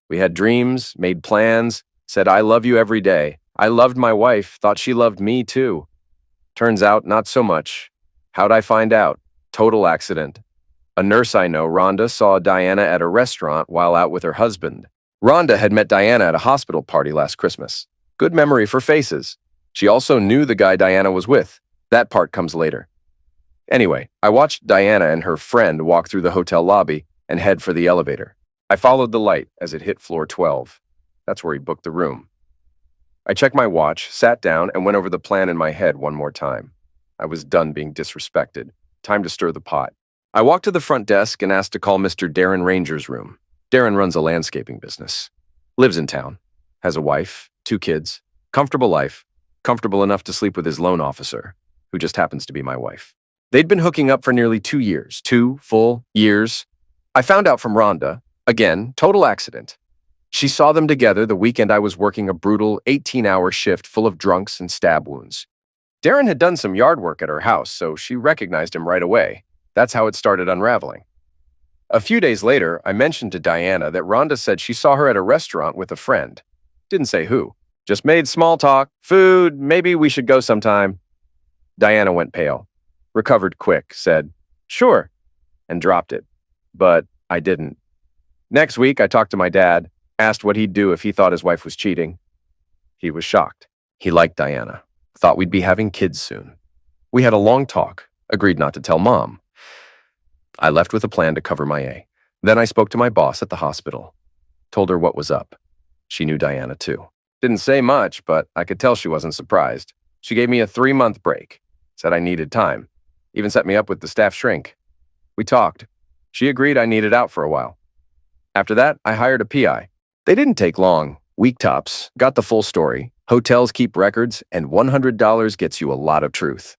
We had dreams, made plans, said I love you every day. I loved my wife, thought she loved me too. Turns out, not so much. How'd I find out? Total accident. A nurse I know, Rhonda, saw Diana at a restaurant while out with her husband. Rhonda had met Diana at a hospital party last Christmas. Good memory for faces. She also knew the guy Diana was with. That part comes later. Anyway, I watched Diana and her friend walk through the hotel lobby and head for the elevator. I followed the light as it hit floor 12. That's where he booked the room. I checked my watch, sat down, and went over the plan in my head one more time. I was done being disrespected. Time to stir the pot. I walked to the front desk and asked to call Mr. Darren Ranger's room. Darren runs a landscaping business. Lives in town. Has a wife, 2 kids. Comfortable life. Comfortable enough to sleep with his loan officer, who just happens to be my wife. They'd been hooking up for nearly 2 years. 2 full years. I found out from Rhonda, again, total accident. She saw them together the weekend I was working a brutal 18-hour shift full of drunks and stab wounds. Darren had done some yard work at her house, so she recognized him right away. That's how it started unraveling. A few days later, I mentioned to Diana that Rhonda said she saw her at a restaurant with a friend. Didn't say who. Just made small talk. Food, maybe we should go sometime. Diana went pale. Recovered quick, said, "Sure," and dropped it. But I didn't. Next week, I talked to my dad, asked what he'd do if he thought his wife was cheating. He was shocked. He liked Diana. Thought we'd be having kids soon. We had a long talk. Agreed not to tell Mom. I left with a plan to cover my A. Then I spoke to my boss at the hospital. Told her what was up. She knew Diana too. Didn't say much, but I could tell she wasn't surprised. She gave me a 3-month break. Said I needed time. Even set me up with the staff shrink. We talked. She agreed I needed out for a while. After that, I hired a PI. They didn't take long. Week tops. Got the full story. Hotels keep records, and $100 gets you a lot of truth.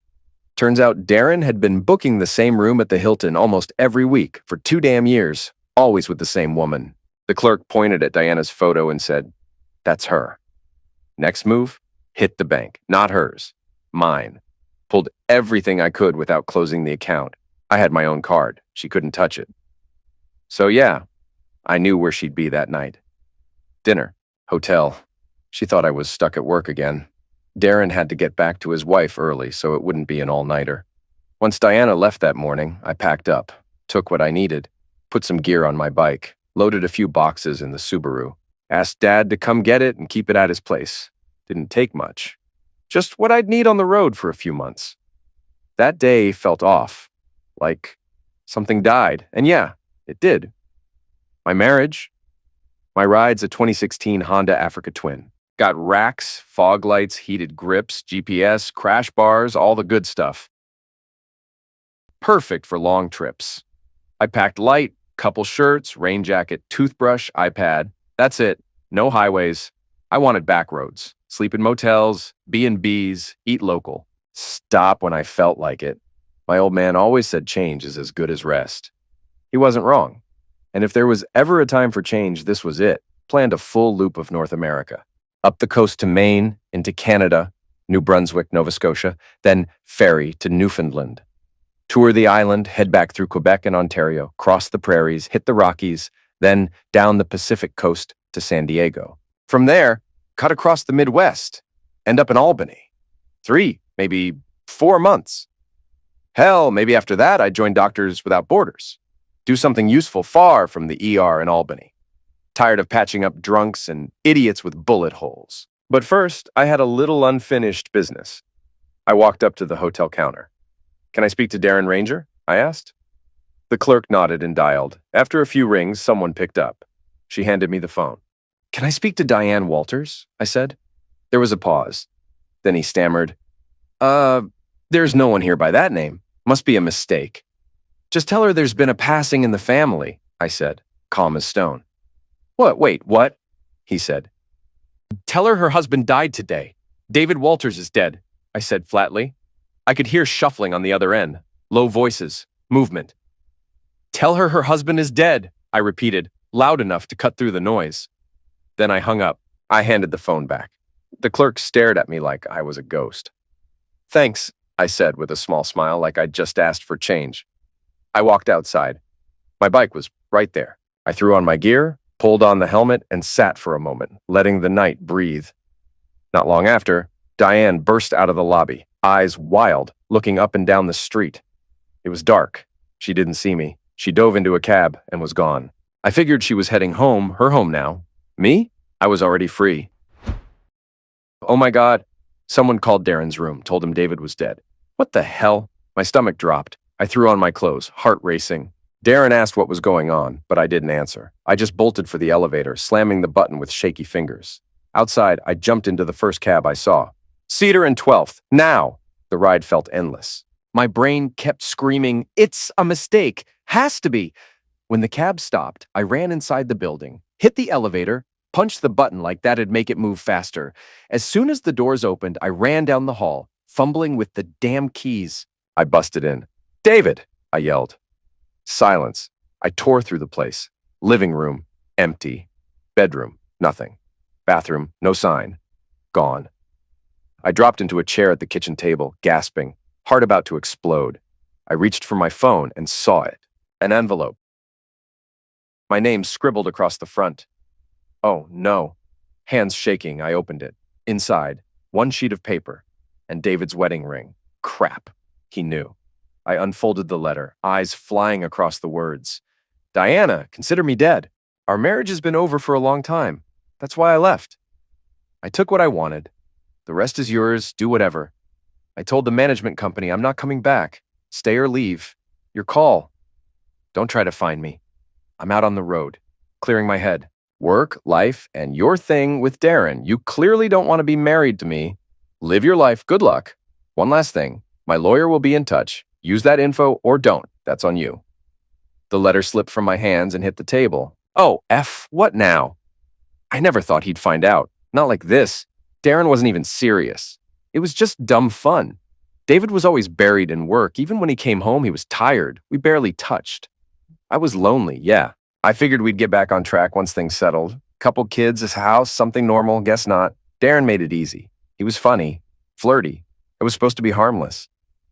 Turns out Darren had been booking the same room at the Hilton almost every week for 2 damn years, always with the same woman. The clerk pointed at Diana's photo and said, "That's her." Next move, hit the bank. Not hers. Mine. Pulled everything I could without closing the account. I had my own card. She couldn't touch it. So yeah, I knew where she'd be that night. Dinner. Hotel. She thought I was stuck at work again. Darren had to get back to his wife early, so it wouldn't be an all-nighter. Once Diana left that morning, I packed up, took what I needed, put some gear on my bike, loaded a few boxes in the Subaru, asked Dad to come get it and keep it at his place. Didn't take much. Just what I'd need on the road for a few months. That day felt off, like something died, and yeah, it did. My marriage. My ride's a 2016 Honda Africa Twin. Got racks, fog lights, heated grips, GPS, crash bars, all the good stuff. Perfect for long trips. I packed light, couple shirts, rain jacket, toothbrush, iPad. That's it. No highways. I wanted back roads. Sleep in motels, B&Bs, eat local. Stop when I felt like it. My old man always said change is as good as rest. He wasn't wrong. And if there was ever a time for change, this was it. Planned a full loop of North America. Up the coast to Maine, into Canada, New Brunswick, Nova Scotia, then ferry to Newfoundland. Tour the island, head back through Quebec and Ontario, cross the prairies, hit the Rockies, then down the Pacific coast to San Diego. From there, cut across the Midwest, end up in Albany. 3, maybe 4 months. Hell, maybe after that I'd join Doctors Without Borders. Do something useful far from the ER in Albany. Tired of patching up drunks and idiots with bullet holes. But first, I had a little unfinished business. I walked up to the hotel counter. "Can I speak to Darren Ranger?" I asked. The clerk nodded and dialed. After a few rings, someone picked up. She handed me the phone. "Can I speak to Diane Walters?" I said. There was a pause. Then he stammered, There's no one here by that name. Must be a mistake." "Just tell her there's been a passing in the family," I said, calm as stone. Wait, what?" he said. "Tell her her husband died today. David Walters is dead," I said flatly. I could hear shuffling on the other end, low voices, movement. "Tell her her husband is dead," I repeated, loud enough to cut through the noise. Then I hung up. I handed the phone back. The clerk stared at me like I was a ghost. "Thanks," I said with a small smile like I'd just asked for change. I walked outside. My bike was right there. I threw on my gear, pulled on the helmet, and sat for a moment, letting the night breathe. Not long after, Diane burst out of the lobby, eyes wild, looking up and down the street. It was dark. She didn't see me. She dove into a cab and was gone. I figured she was heading home, her home now. Me? I was already free. Oh my God. Someone called Darren's room, told him David was dead. What the hell? My stomach dropped. I threw on my clothes, heart racing. Darren asked what was going on, but I didn't answer. I just bolted for the elevator, slamming the button with shaky fingers. Outside, I jumped into the first cab I saw. Cedar and 12th, now! The ride felt endless. My brain kept screaming, "It's a mistake! Has to be!" When the cab stopped, I ran inside the building, hit the elevator, punched the button like that'd make it move faster. As soon as the doors opened, I ran down the hall, fumbling with the damn keys. I busted in. "David!" I yelled. Silence. I tore through the place. Living room, empty. Bedroom, nothing. Bathroom, no sign. Gone. I dropped into a chair at the kitchen table, gasping, heart about to explode. I reached for my phone and saw it. An envelope. My name scribbled across the front. Oh, no. Hands shaking, I opened it. Inside, one sheet of paper and David's wedding ring. Crap. He knew. I unfolded the letter, eyes flying across the words. "Diana, consider me dead. Our marriage has been over for a long time. That's why I left. I took what I wanted. The rest is yours, do whatever. I told the management company I'm not coming back. Stay or leave. Your call. Don't try to find me. I'm out on the road, clearing my head. Work, life, and your thing with Darren. You clearly don't want to be married to me. Live your life. Good luck. One last thing. My lawyer will be in touch. Use that info or don't. That's on you." The letter slipped from my hands and hit the table. Oh, what now? I never thought he'd find out. Not like this. Darren wasn't even serious. It was just dumb fun. David was always buried in work. Even when he came home, he was tired. We barely touched. I was lonely, yeah. I figured we'd get back on track once things settled. Couple kids, a house, something normal, guess not. Darren made it easy. He was funny, flirty. It was supposed to be harmless.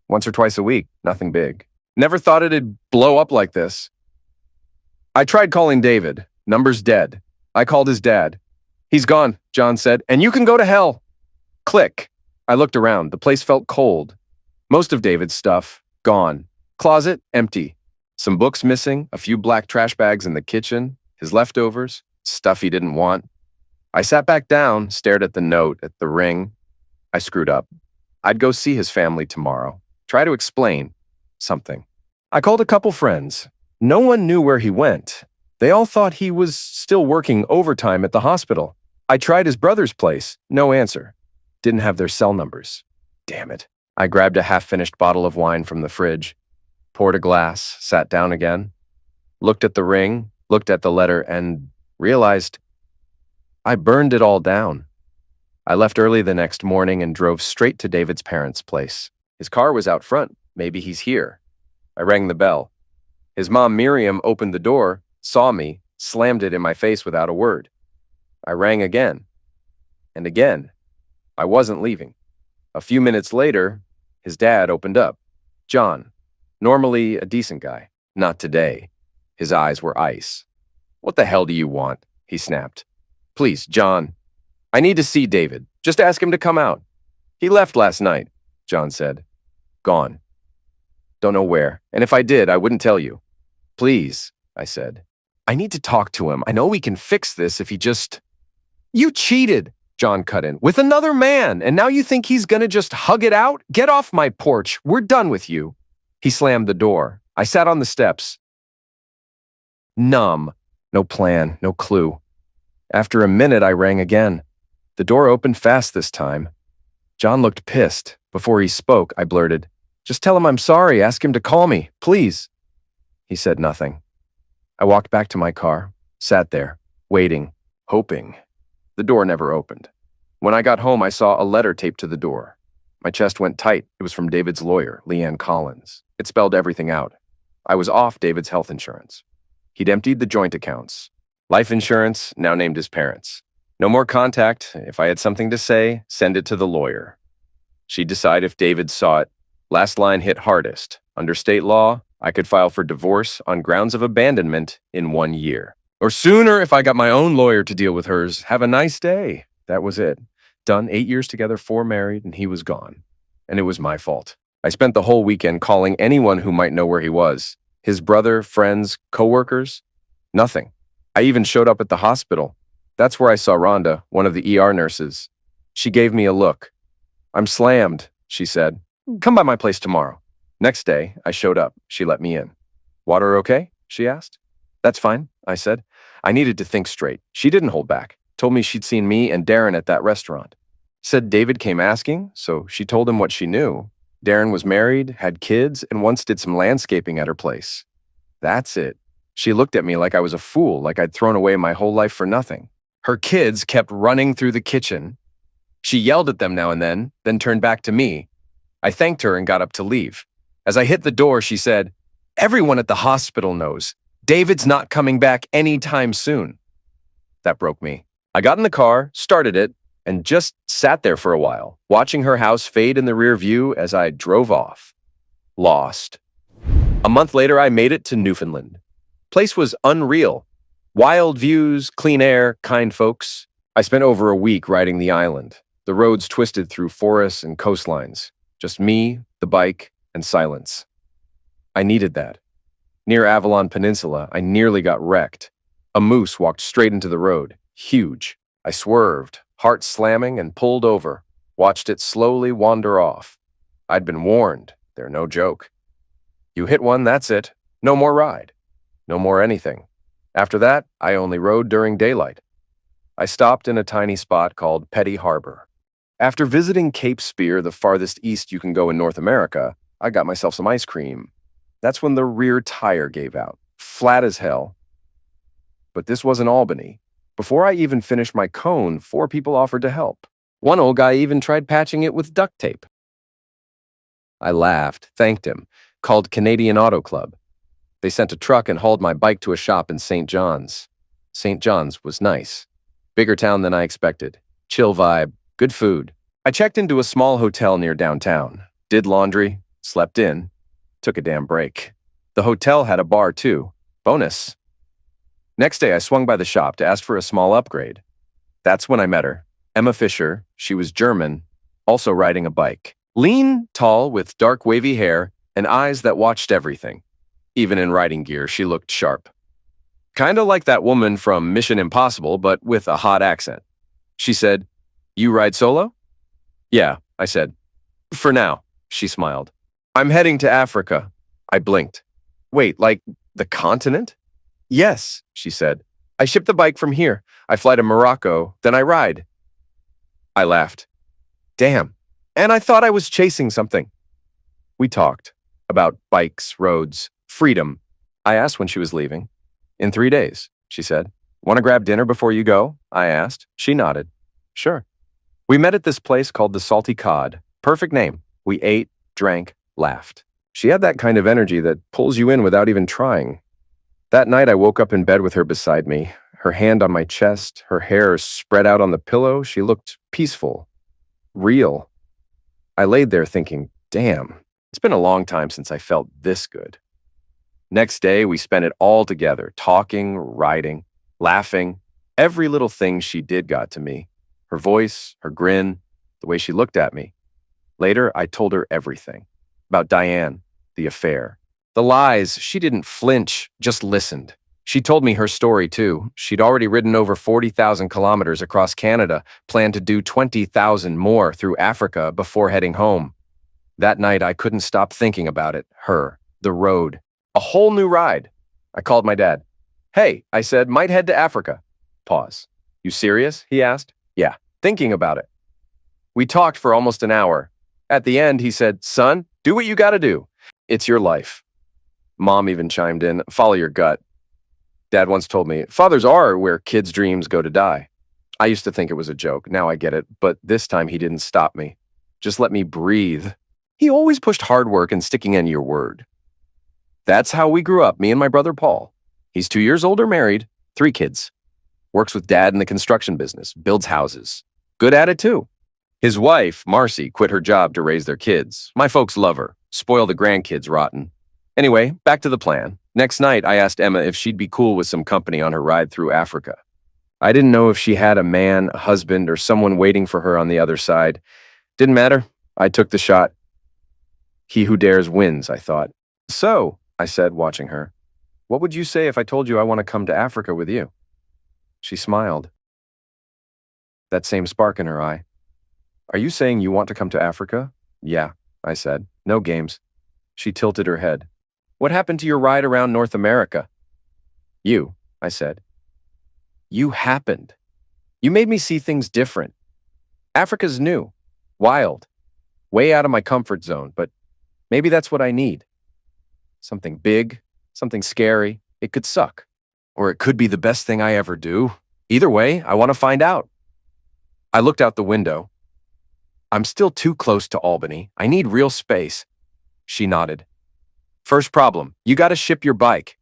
Once or twice a week, nothing big. Never thought it'd blow up like this. I tried calling David. Number's dead. I called his dad. "He's gone," John said, "and you can go to hell." Click. I looked around. The place felt cold. Most of David's stuff, gone. Closet, empty. Some books missing, a few black trash bags in the kitchen, his leftovers, stuff he didn't want. I sat back down, stared at the note, at the ring. I screwed up. I'd go see his family tomorrow. Try to explain something. I called a couple friends. No one knew where he went. They all thought he was still working overtime at the hospital. I tried his brother's place. No answer. Didn't have their cell numbers. Damn it. I grabbed a half-finished bottle of wine from the fridge, poured a glass, sat down again, looked at the ring, looked at the letter, and realized I burned it all down. I left early the next morning and drove straight to David's parents' place. His car was out front. Maybe he's here. I rang the bell. His mom, Miriam, opened the door, saw me, slammed it in my face without a word. I rang again. And again. I wasn't leaving. A few minutes later, his dad opened up. John. Normally a decent guy. Not today. His eyes were ice. "What the hell do you want?" he snapped. "Please, John. I need to see David. Just ask him to come out." "He left last night," John said. "Gone. Don't know where. And if I did, I wouldn't tell you." "Please," I said. "I need to talk to him. I know we can fix this if he just—" "You cheated," John cut in, "with another man, and now you think he's gonna just hug it out? Get off my porch. We're done with you." He slammed the door. I sat on the steps. Numb. No plan, no clue. After a minute, I rang again. The door opened fast this time. John looked pissed. Before he spoke, I blurted, "Just tell him I'm sorry. Ask him to call me, please." He said nothing. I walked back to my car, sat there, waiting, hoping. The door never opened. When I got home, I saw a letter taped to the door. My chest went tight. It was from David's lawyer, Leanne Collins. It spelled everything out. I was off David's health insurance. He'd emptied the joint accounts. Life insurance, now named his parents. No more contact. If I had something to say, send it to the lawyer. She'd decide if David saw it. Last line hit hardest. Under state law, I could file for divorce on grounds of abandonment in 1 year. Or sooner if I got my own lawyer to deal with hers. Have a nice day. That was it. Done 8 years together, 4 married, and he was gone. And it was my fault. I spent the whole weekend calling anyone who might know where he was. His brother, friends, coworkers. Nothing. I even showed up at the hospital. That's where I saw Rhonda, one of the ER nurses. She gave me a look. I'm slammed, she said. Come by my place tomorrow. Next day, I showed up. She let me in. Water okay? She asked. That's fine, I said. I needed to think straight. She didn't hold back. Told me she'd seen me and Darren at that restaurant. Said David came asking, so she told him what she knew. Darren was married, had kids, and once did some landscaping at her place. That's it. She looked at me like I was a fool, like I'd thrown away my whole life for nothing. Her kids kept running through the kitchen. She yelled at them now and then turned back to me. I thanked her and got up to leave. As I hit the door, she said, Everyone at the hospital knows. David's not coming back anytime soon. That broke me. I got in the car, started it, and just sat there for a while, watching her house fade in the rear view as I drove off. Lost. A month later, I made it to Newfoundland. Place was unreal. Wild views, clean air, kind folks. I spent over a week riding the island. The roads twisted through forests and coastlines. Just me, the bike, and silence. I needed that. Near Avalon Peninsula, I nearly got wrecked. A moose walked straight into the road, huge. I swerved, heart slamming, and pulled over, watched it slowly wander off. I'd been warned, they're no joke. You hit one, that's it. No more ride. No more anything. After that, I only rode during daylight. I stopped in a tiny spot called Petty Harbor. After visiting Cape Spear, the farthest east you can go in North America, I got myself some ice cream. That's when the rear tire gave out, flat as hell. But this wasn't Albany. Before I even finished my cone, 4 people offered to help. One old guy even tried patching it with duct tape. I laughed, thanked him, called Canadian Auto Club. They sent a truck and hauled my bike to a shop in St. John's. St. John's was nice. Bigger town than I expected. Chill vibe, good food. I checked into a small hotel near downtown, did laundry, slept in, took a damn break. The hotel had a bar too. Bonus. Next day, I swung by the shop to ask for a small upgrade. That's when I met her. Emma Fisher. She was German, also riding a bike. Lean, tall, with dark wavy hair and eyes that watched everything. Even in riding gear, she looked sharp. Kinda like that woman from Mission Impossible, but with a hot accent. She said, You ride solo? Yeah, I said. For now, she smiled. I'm heading to Africa. I blinked. Wait, like the continent? Yes, she said. I ship the bike from here. I fly to Morocco, then I ride. I laughed. Damn. And I thought I was chasing something. We talked about bikes, roads, freedom. I asked when she was leaving. In 3 days, she said. Want to grab dinner before you go? I asked. She nodded. Sure. We met at this place called the Salty Cod. Perfect name. We ate, drank, laughed. She had that kind of energy that pulls you in without even trying. That night, I woke up in bed with her beside me, her hand on my chest, her hair spread out on the pillow. She looked peaceful, real. I laid there thinking, damn, it's been a long time since I felt this good. Next day, we spent it all together, talking, riding, laughing. Every little thing she did got to me. Her voice, her grin, the way she looked at me. Later, I told her everything. About Diane, the affair. The lies, she didn't flinch, just listened. She told me her story, too. She'd already ridden over 40,000 kilometers across Canada, planned to do 20,000 more through Africa before heading home. That night, I couldn't stop thinking about it. Her, the road. A whole new ride. I called my dad. Hey, I said, might head to Africa. Pause. You serious? He asked. Yeah, thinking about it. We talked for almost an hour. At the end, he said, son, do what you gotta do. It's your life. Mom even chimed in, follow your gut. Dad once told me, fathers are where kids' dreams go to die. I used to think it was a joke. Now I get it. But this time he didn't stop me. Just let me breathe. He always pushed hard work and sticking in your word. That's how we grew up, me and my brother Paul. He's 2 years older, married, 3 kids. Works with dad in the construction business, builds houses. Good at it too. His wife, Marcy, quit her job to raise their kids. My folks love her. Spoil the grandkids rotten. Anyway, back to the plan. Next night, I asked Emma if she'd be cool with some company on her ride through Africa. I didn't know if she had a man, a husband, or someone waiting for her on the other side. Didn't matter. I took the shot. He who dares wins, I thought. So, I said, watching her, what would you say if I told you I want to come to Africa with you? She smiled. That same spark in her eye. Are you saying you want to come to Africa? Yeah, I said. No games. She tilted her head. What happened to your ride around North America? You, I said. You happened. You made me see things different. Africa's new, wild, way out of my comfort zone, but maybe that's what I need. Something big, something scary. It could suck. Or it could be the best thing I ever do. Either way, I want to find out. I looked out the window. I'm still too close to Albany. I need real space. She nodded. First problem, you got to ship your bike.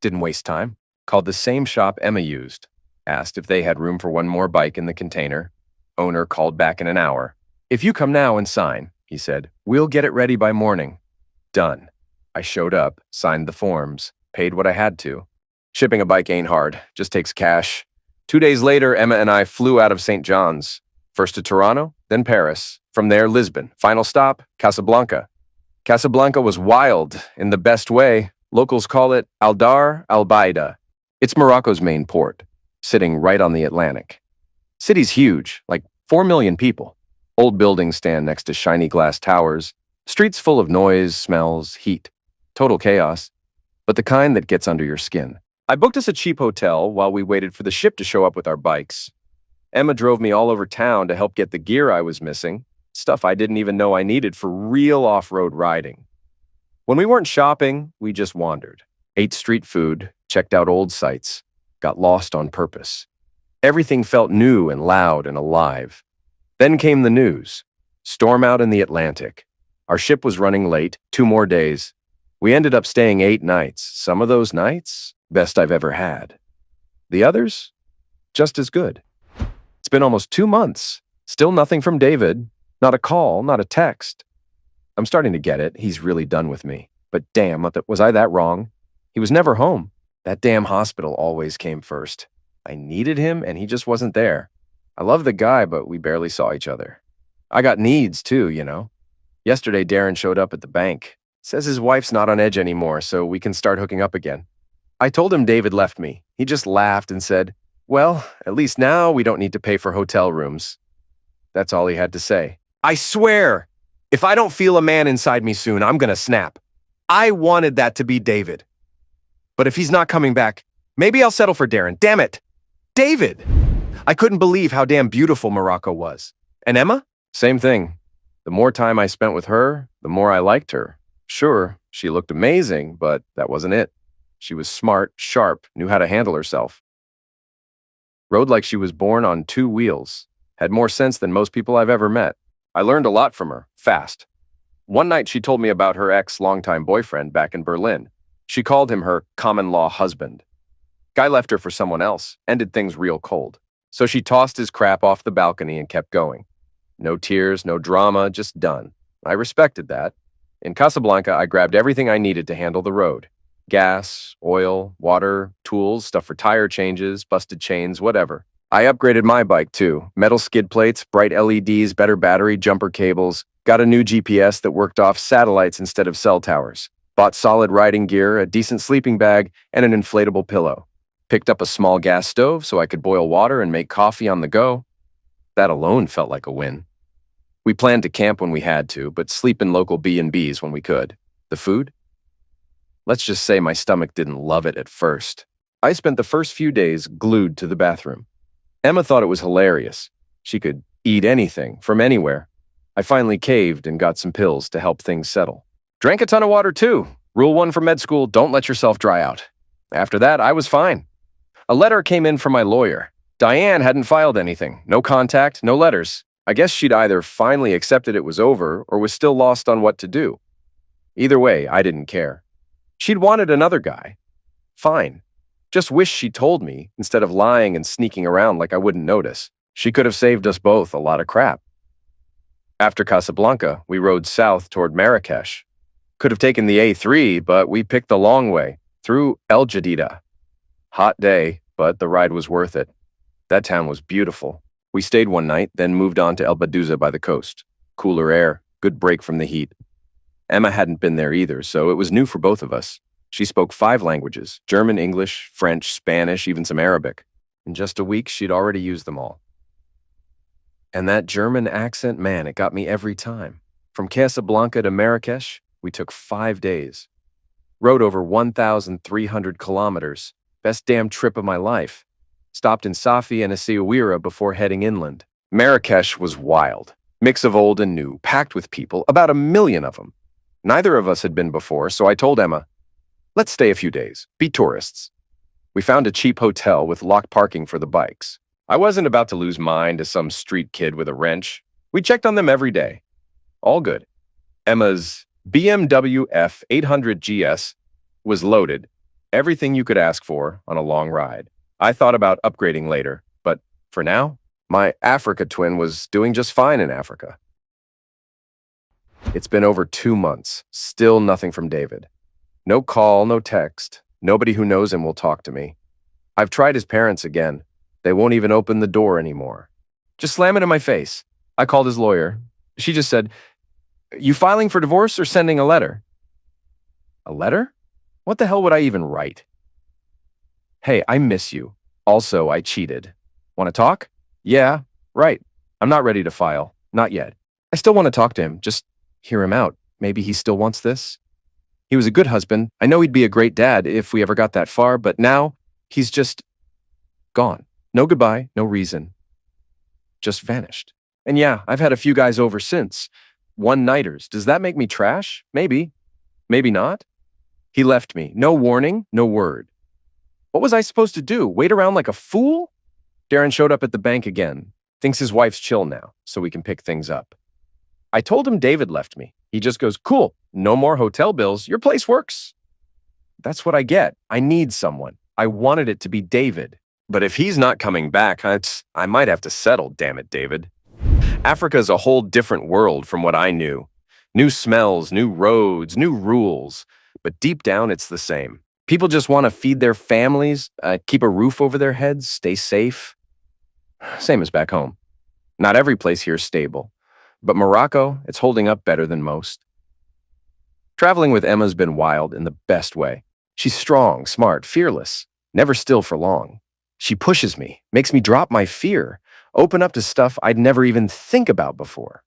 Didn't waste time. Called the same shop Emma used. Asked if they had room for one more bike in the container. Owner called back in an hour. If you come now and sign, he said, we'll get it ready by morning. Done. I showed up, signed the forms, paid what I had to. Shipping a bike ain't hard, just takes cash. 2 days later, Emma and I flew out of St. John's. First to Toronto, then Paris. From there, Lisbon. Final stop, Casablanca. Casablanca was wild, in the best way. Locals call it Aldar al-Baida. It's Morocco's main port, sitting right on the Atlantic. City's huge, like 4 million people. Old buildings stand next to shiny glass towers. Streets full of noise, smells, heat. Total chaos, but the kind that gets under your skin. I booked us a cheap hotel while we waited for the ship to show up with our bikes. Emma drove me all over town to help get the gear I was missing, stuff I didn't even know I needed for real off-road riding. When we weren't shopping, we just wandered, ate street food, checked out old sites, got lost on purpose. Everything felt new and loud and alive. Then came the news. Storm out in the Atlantic. Our ship was running late, 2 more days. We ended up staying 8 nights. Some of those nights, best I've ever had. The others, just as good. It's been almost 2 months. Still nothing from David. Not a call, not a text. I'm starting to get it. He's really done with me. But damn, was I that wrong? He was never home. That damn hospital always came first. I needed him, and he just wasn't there. I love the guy, but we barely saw each other. I got needs, too, you know. Yesterday, Darren showed up at the bank. Says his wife's not on edge anymore, so we can start hooking up again. I told him David left me. He just laughed and said, well, at least now we don't need to pay for hotel rooms. That's all he had to say. I swear, if I don't feel a man inside me soon, I'm gonna snap. I wanted that to be David. But if he's not coming back, maybe I'll settle for Darren. Damn it! David! I couldn't believe how damn beautiful Morocco was. And Emma? Same thing. The more time I spent with her, the more I liked her. Sure, she looked amazing, but that wasn't it. She was smart, sharp, knew how to handle herself. Rode like she was born on 2 wheels. Had more sense than most people I've ever met. I learned a lot from her, fast. One night she told me about her ex-longtime boyfriend back in Berlin. She called him her common-law husband. Guy left her for someone else, ended things real cold. So she tossed his crap off the balcony and kept going. No tears, no drama, just done. I respected that. In Casablanca, I grabbed everything I needed to handle the road. Gas, oil, water, tools, stuff for tire changes, busted chains, whatever. I upgraded my bike too. Metal skid plates, bright LEDs, better battery, jumper cables. Got a new GPS that worked off satellites instead of cell towers. Bought solid riding gear, a decent sleeping bag, and an inflatable pillow. Picked up a small gas stove so I could boil water and make coffee on the go. That alone felt like a win. We planned to camp when we had to, but sleep in local B&Bs when we could. The food? Let's just say my stomach didn't love it at first. I spent the first few days glued to the bathroom. Emma thought it was hilarious. She could eat anything, from anywhere. I finally caved and got some pills to help things settle. Drank a ton of water too. Rule 1 for med school, don't let yourself dry out. After that, I was fine. A letter came in from my lawyer. Diane hadn't filed anything. No contact, no letters. I guess she'd either finally accepted it was over or was still lost on what to do. Either way, I didn't care. She'd wanted another guy. Fine. Just wish she told me instead of lying and sneaking around like I wouldn't notice. She could have saved us both a lot of crap. After Casablanca, we rode south toward Marrakesh. Could have taken the A3, but we picked the long way, through El Jadida. Hot day, but the ride was worth it. That town was beautiful. We stayed one night, then moved on to El Baduza by the coast. Cooler air, good break from the heat. Emma hadn't been there either, so it was new for both of us. She spoke 5 languages: German, English, French, Spanish, even some Arabic. In just a week, she'd already used them all. And that German accent, man, it got me every time. From Casablanca to Marrakesh, we took 5 days. Rode over 1,300 kilometers. Best damn trip of my life. Stopped in Safi and Essaouira before heading inland. Marrakesh was wild. Mix of old and new, packed with people, about 1 million of them. Neither of us had been before, so I told Emma, let's stay a few days, be tourists. We found a cheap hotel with locked parking for the bikes. I wasn't about to lose mine to some street kid with a wrench. We checked on them every day. All good. Emma's BMW F800 GS was loaded. Everything you could ask for on a long ride. I thought about upgrading later, but for now, my Africa twin was doing just fine in Africa. It's been over 2 months. Still nothing from David. No call, no text. Nobody who knows him will talk to me. I've tried his parents again. They won't even open the door anymore. Just slam it in my face. I called his lawyer. She just said, "You filing for divorce or sending a letter?" A letter? What the hell would I even write? Hey, I miss you. Also, I cheated. Want to talk? Yeah, right. I'm not ready to file. Not yet. I still want to talk to him. Just hear him out. Maybe he still wants this. He was a good husband. I know he'd be a great dad if we ever got that far, but now he's just gone. No goodbye, no reason. Just vanished. And yeah, I've had a few guys over since. One-nighters. Does that make me trash? Maybe. Maybe not. He left me. No warning, no word. What was I supposed to do? Wait around like a fool? Darren showed up at the bank again. Thinks his wife's chill now, so we can pick things up. I told him David left me. He just goes, cool, no more hotel bills. Your place works. That's what I get. I need someone. I wanted it to be David. But if he's not coming back, I might have to settle, damn it, David. Africa's a whole different world from what I knew. New smells, new roads, new rules. But deep down, it's the same. People just want to feed their families, keep a roof over their heads, stay safe. Same as back home. Not every place here is stable. But Morocco, it's holding up better than most. Traveling with Emma's been wild in the best way. She's strong, smart, fearless, never still for long. She pushes me, makes me drop my fear, open up to stuff I'd never even think about before.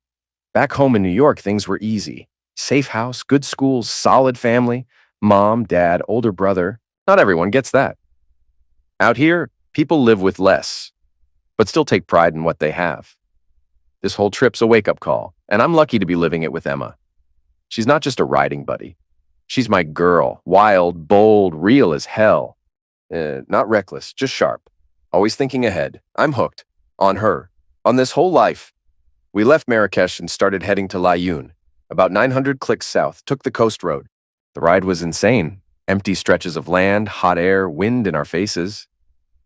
Back home in New York, things were easy. Safe house, good schools, solid family, mom, dad, older brother. Not everyone gets that. Out here, people live with less, but still take pride in what they have. This whole trip's a wake-up call, and I'm lucky to be living it with Emma. She's not just a riding buddy. She's my girl, wild, bold, real as hell. Not reckless, just sharp. Always thinking ahead. I'm hooked. On her. On this whole life. We left Marrakesh and started heading to Laayoune. About 900 clicks south, took the coast road. The ride was insane. Empty stretches of land, hot air, wind in our faces.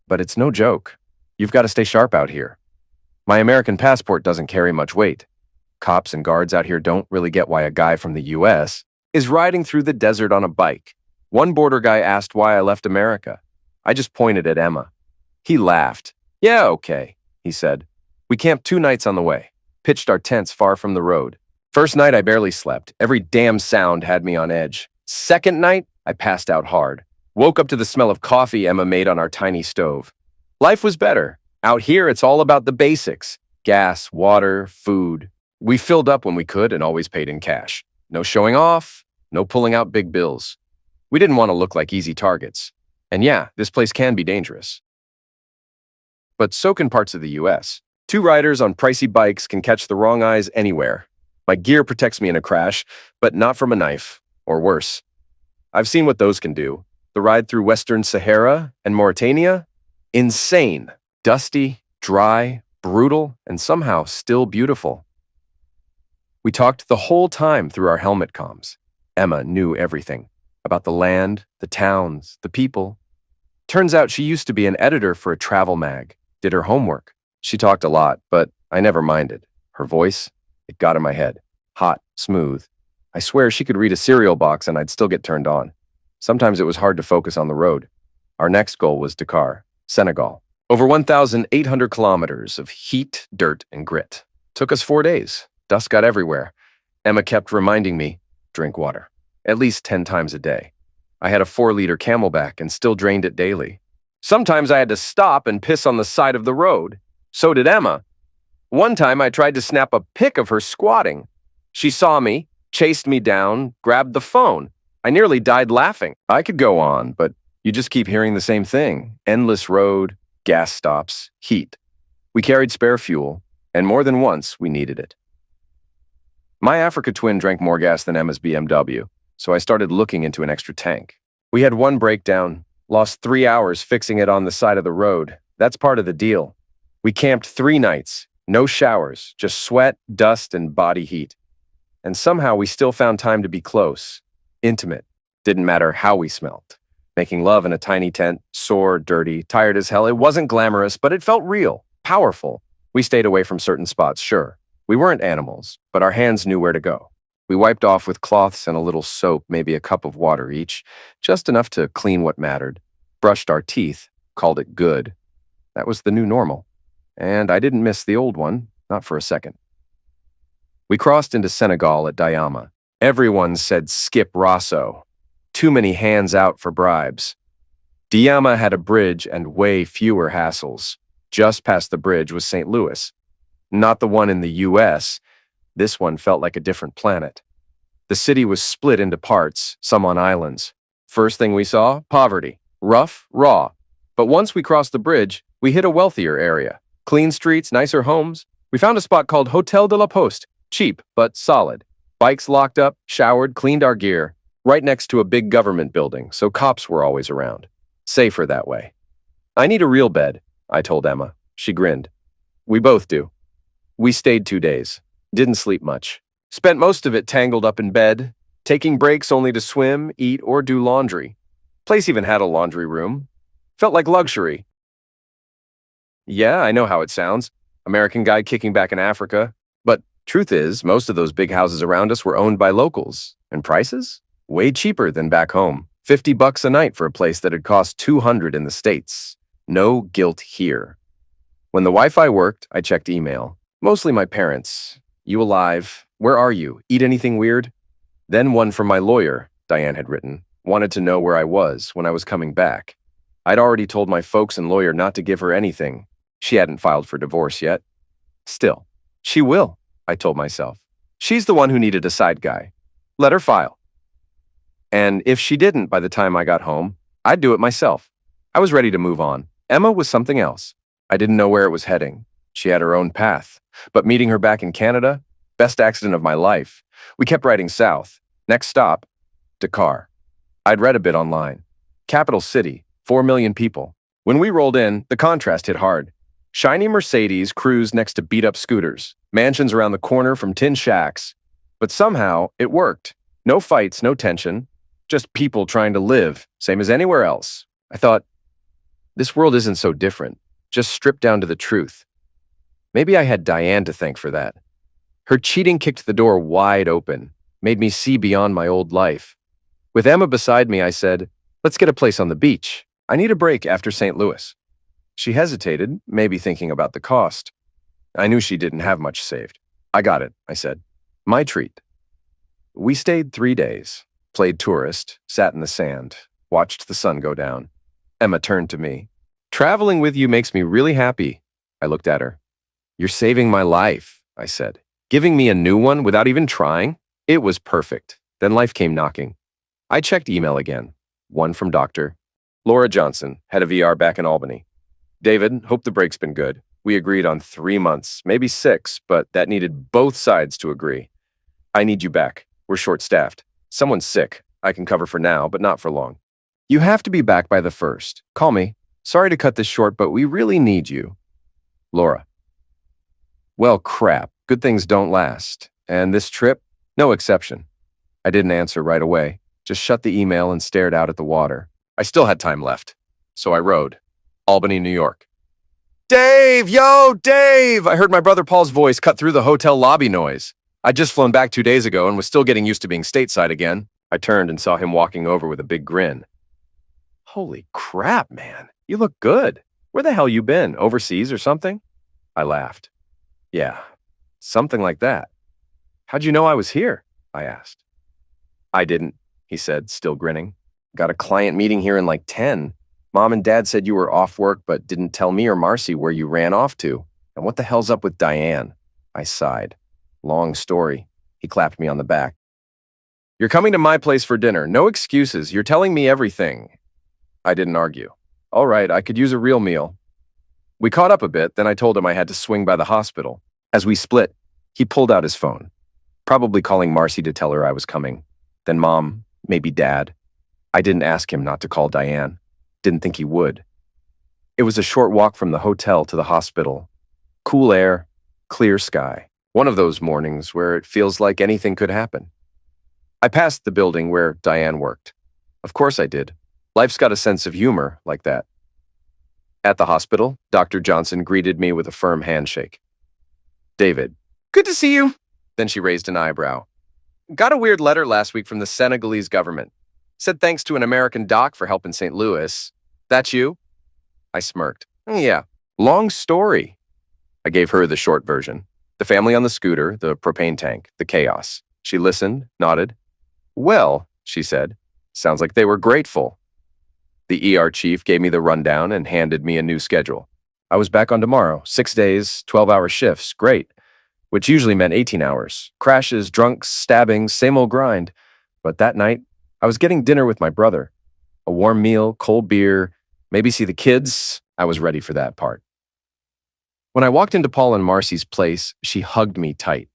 But it's no joke. You've got to stay sharp out here. My American passport doesn't carry much weight. Cops and guards out here don't really get why a guy from the US is riding through the desert on a bike. One border guy asked why I left America. I just pointed at Emma. He laughed. Yeah, okay, he said. We camped 2 nights on the way. Pitched our tents far from the road. First night, I barely slept. Every damn sound had me on edge. Second night, I passed out hard. Woke up to the smell of coffee Emma made on our tiny stove. Life was better. Out here, it's all about the basics. Gas, water, food. We filled up when we could and always paid in cash. No showing off, no pulling out big bills. We didn't want to look like easy targets. And yeah, this place can be dangerous. But so can parts of the US. 2 riders on pricey bikes can catch the wrong eyes anywhere. My gear protects me in a crash, but not from a knife, or worse. I've seen what those can do. The ride through Western Sahara and Mauritania? Insane. Dusty, dry, brutal, and somehow still beautiful. We talked the whole time through our helmet comms. Emma knew everything. About the land, the towns, the people. Turns out she used to be an editor for a travel mag. Did her homework. She talked a lot, but I never minded. Her voice, it got in my head. Hot, smooth. I swear she could read a cereal box and I'd still get turned on. Sometimes it was hard to focus on the road. Our next goal was Dakar, Senegal. Over 1,800 kilometers of heat, dirt, and grit. Took us 4 days. Dust got everywhere. Emma kept reminding me, drink water. At least 10 times a day. I had a 4-liter Camelback and still drained it daily. Sometimes I had to stop and piss on the side of the road. So did Emma. One time I tried to snap a pic of her squatting. She saw me, chased me down, grabbed the phone. I nearly died laughing. I could go on, but you just keep hearing the same thing. Endless road, gas stops, heat. We carried spare fuel, and more than once we needed it. My Africa twin drank more gas than Emma's BMW, so I started looking into an extra tank. We had one breakdown, lost 3 hours fixing it on the side of the road. That's part of the deal. We camped 3 nights, no showers, just sweat, dust, and body heat. And somehow we still found time to be close, intimate. Didn't matter how we smelled. Making love in a tiny tent, sore, dirty, tired as hell. It wasn't glamorous, but it felt real, powerful. We stayed away from certain spots, sure. We weren't animals, but our hands knew where to go. We wiped off with cloths and a little soap, maybe a cup of water each, just enough to clean what mattered. Brushed our teeth, called it good. That was the new normal. And I didn't miss the old one, not for a second. We crossed into Senegal at Diama. Everyone said skip Rosso. Too many hands out for bribes. Diama had a bridge and way fewer hassles. Just past the bridge was St. Louis. Not the one in the US. This one felt like a different planet. The city was split into parts, some on islands. First thing we saw, poverty. Rough, raw. But once we crossed the bridge, we hit a wealthier area. Clean streets, nicer homes. We found a spot called Hotel de la Poste. Cheap, but solid. Bikes locked up, showered, cleaned our gear. Right next to a big government building, so cops were always around. Safer that way. I need a real bed, I told Emma. She grinned. We both do. We stayed 2 days. Didn't sleep much. Spent most of it tangled up in bed, taking breaks only to swim, eat, or do laundry. Place even had a laundry room. Felt like luxury. Yeah, I know how it sounds. American guy kicking back in Africa. But truth is, most of those big houses around us were owned by locals. And prices? Way cheaper than back home. $50 a night for a place that had cost $200 in the States. No guilt here. When the Wi-Fi worked, I checked email. Mostly my parents. You alive? Where are you? Eat anything weird? Then one from my lawyer, Diane had written, wanted to know where I was when I was coming back. I'd already told my folks and lawyer not to give her anything. She hadn't filed for divorce yet. Still, she will, I told myself. She's the one who needed a side guy. Let her file. And if she didn't by the time I got home, I'd do it myself. I was ready to move on. Emma was something else. I didn't know where it was heading. She had her own path. But meeting her back in Canada, best accident of my life. We kept riding south. Next stop, Dakar. I'd read a bit online. Capital city, 4 million people. When we rolled in, the contrast hit hard. Shiny Mercedes cruised next to beat-up scooters. Mansions around the corner from tin shacks. But somehow, it worked. No fights, no tension. Just people trying to live, same as anywhere else. I thought, this world isn't so different. Just stripped down to the truth. Maybe I had Diane to thank for that. Her cheating kicked the door wide open, made me see beyond my old life. With Emma beside me, I said, let's get a place on the beach. I need a break after St. Louis. She hesitated, maybe thinking about the cost. I knew she didn't have much saved. I got it, I said. My treat. We stayed 3 days, played tourist, sat in the sand, watched the sun go down. Emma turned to me. Traveling with you makes me really happy. I looked at her. You're saving my life, I said. Giving me a new one without even trying? It was perfect. Then life came knocking. I checked email again. One from Dr. Laura Johnson, head of ER back in Albany. David, hope the break's been good. We agreed on 3 months, maybe 6, but that needed both sides to agree. I need you back. We're short-staffed. Someone's sick. I can cover for now, but not for long. You have to be back by the 1st. Call me. Sorry to cut this short, but we really need you. Laura. Well, crap. Good things don't last. And this trip? No exception. I didn't answer right away. Just shut the email and stared out at the water. I still had time left. So I rode. Albany, New York. Dave! Yo, Dave! I heard my brother Paul's voice cut through the hotel lobby noise. I'd just flown back 2 days ago and was still getting used to being stateside again. I I turned and saw him walking over with a big grin. Holy crap, man. You look good. Where the hell you been? Overseas or something? I laughed. Yeah, something like that. How'd you know I was here? I asked. I didn't, he said, still grinning. Got a client meeting here in like 10. Mom and Dad said you were off work but didn't tell me or Marcy where you ran off to. And what the hell's up with Diane? I sighed. Long story. He clapped me on the back. You're coming to my place for dinner. No excuses. You're telling me everything. I didn't argue. All right, I could use a real meal. We caught up a bit, then I told him I had to swing by the hospital. As we split, he pulled out his phone, probably calling Marcy to tell her I was coming. Then Mom, maybe Dad. I didn't ask him not to call Diane. Didn't think he would. It was a short walk from the hotel to the hospital. Cool air, clear sky. One of those mornings where it feels like anything could happen. I passed the building where Diane worked. Of course I did. Life's got a sense of humor like that. At the hospital, Dr. Johnson greeted me with a firm handshake. David, good to see you. Then she raised an eyebrow. Got a weird letter last week from the Senegalese government. Said thanks to an American doc for helping St. Louis. That's you? I smirked. Yeah, long story. I gave her the short version. The family on the scooter, the propane tank, the chaos. She listened, nodded. Well, she said, sounds like they were grateful. The ER chief gave me the rundown and handed me a new schedule. I was back on tomorrow, 6 days, 12-hour shifts, great, which usually meant 18 hours. Crashes, drunks, stabbings, same old grind. But that night, I was getting dinner with my brother. A warm meal, cold beer, maybe see the kids. I was ready for that part. When I walked into Paul and Marcy's place, she hugged me tight.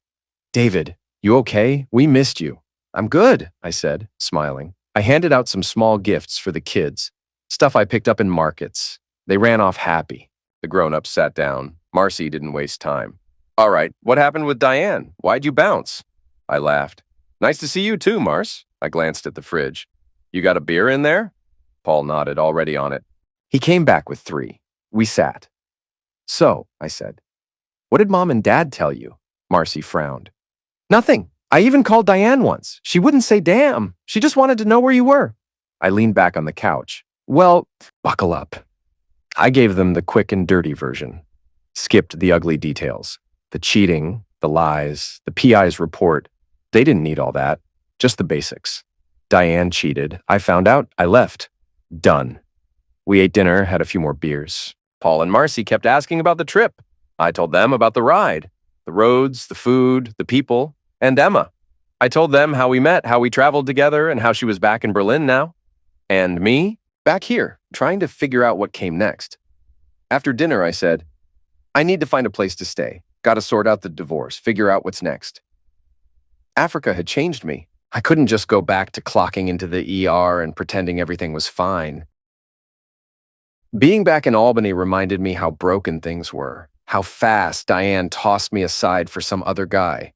David, you okay? We missed you. I'm good, I said, smiling. I handed out some small gifts for the kids, stuff I picked up in markets. They ran off happy. The grown-ups sat down. Marcy didn't waste time. All right, what happened with Diane? Why'd you bounce? I laughed. Nice to see you too, Mars. I glanced at the fridge. You got a beer in there? Paul nodded, already on it. He came back with 3. We sat. So, I said, what did Mom and Dad tell you? Marcy frowned. Nothing. I even called Diane once. She wouldn't say damn. She just wanted to know where you were. I leaned back on the couch. Well, buckle up. I gave them the quick and dirty version. Skipped the ugly details. The cheating, the lies, the PI's report. They didn't need all that. Just the basics. Diane cheated. I found out. I left. Done. We ate dinner, had a few more beers. Paul and Marcy kept asking about the trip. I told them about the ride. The roads, the food, the people. And Emma. I told them how we met, how we traveled together, and how she was back in Berlin now. And me, back here, trying to figure out what came next. After dinner, I said, I need to find a place to stay. Got to sort out the divorce, figure out what's next. Africa had changed me. I couldn't just go back to clocking into the ER and pretending everything was fine. Being back in Albany reminded me how broken things were, how fast Diane tossed me aside for some other guy.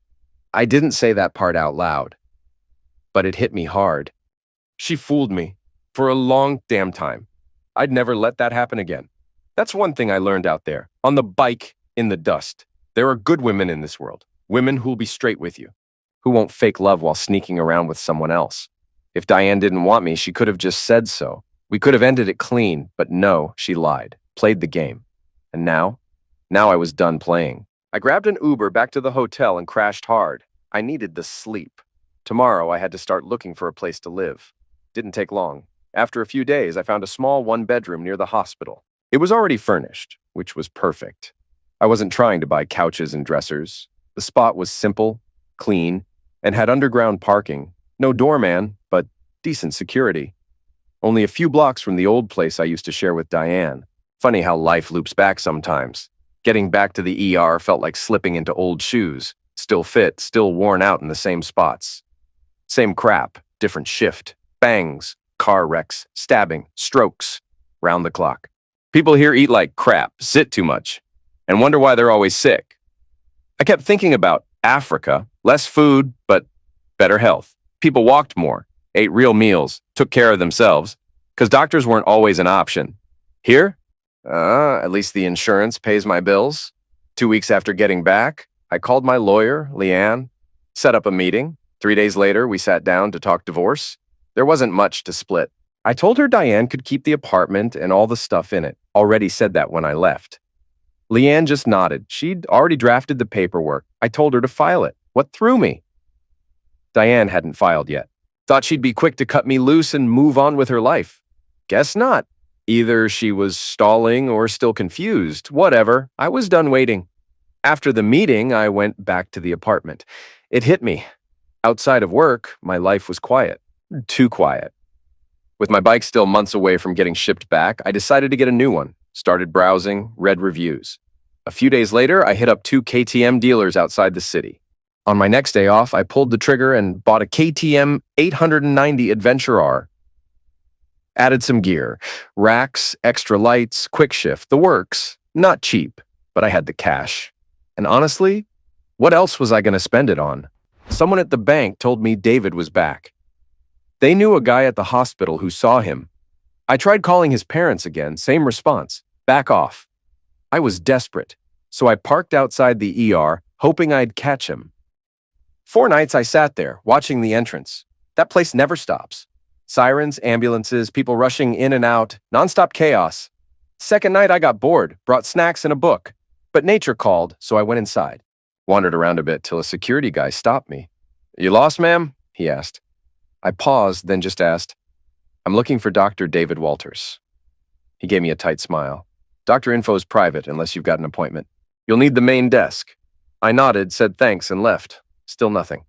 I didn't say that part out loud, but it hit me hard. She fooled me for a long damn time. I'd never let that happen again. That's one thing I learned out there, on the bike, in the dust. There are good women in this world, women who'll be straight with you, who won't fake love while sneaking around with someone else. If Diane didn't want me, she could have just said so. We could have ended it clean, but no, she lied, played the game. And now I was done playing. I grabbed an Uber back to the hotel and crashed hard. I needed the sleep. Tomorrow, I had to start looking for a place to live. Didn't take long. After a few days, I found a small one-bedroom near the hospital. It was already furnished, which was perfect. I wasn't trying to buy couches and dressers. The spot was simple, clean, and had underground parking. No doorman, but decent security. Only a few blocks from the old place I used to share with Diane. Funny how life loops back sometimes. Getting back to the ER felt like slipping into old shoes. Still fit, still worn out in the same spots. Same crap, different shift. Bangs, car wrecks, stabbing, strokes. Round the clock. People here eat like crap, sit too much, and wonder why they're always sick. I kept thinking about Africa. Less food, but better health. People walked more, ate real meals, took care of themselves, because doctors weren't always an option. Here? At least the insurance pays my bills. 2 weeks after getting back, I called my lawyer, Leanne, set up a meeting. 3 days later, we sat down to talk divorce. There wasn't much to split. I told her Diane could keep the apartment and all the stuff in it. Already said that when I left. Leanne just nodded. She'd already drafted the paperwork. I told her to file it. What threw me? Diane hadn't filed yet. Thought she'd be quick to cut me loose and move on with her life. Guess not. Either she was stalling or still confused. Whatever. I was done waiting. After the meeting, I went back to the apartment. It hit me. Outside of work, my life was quiet. Too quiet. With my bike still months away from getting shipped back, I decided to get a new one. Started browsing, read reviews. A few days later, I hit up 2 KTM dealers outside the city. On my next day off, I pulled the trigger and bought a KTM 890 Adventure R. Added some gear, racks, extra lights, quick shift, the works. Not cheap, but I had the cash. And honestly, what else was I going to spend it on? Someone at the bank told me David was back. They knew a guy at the hospital who saw him. I tried calling his parents again, same response, back off. I was desperate, so I parked outside the ER, hoping I'd catch him. 4 nights I sat there, watching the entrance. That place never stops. Sirens, ambulances, people rushing in and out, nonstop chaos. Second night I got bored, brought snacks and a book. But nature called, so I went inside. Wandered around a bit till a security guy stopped me. "You lost, ma'am?" he asked. I paused, then just asked, "I'm looking for Dr. David Walters." He gave me a tight smile. "Dr. Info's private unless you've got an appointment. You'll need the main desk." I nodded, said thanks, and left. Still nothing.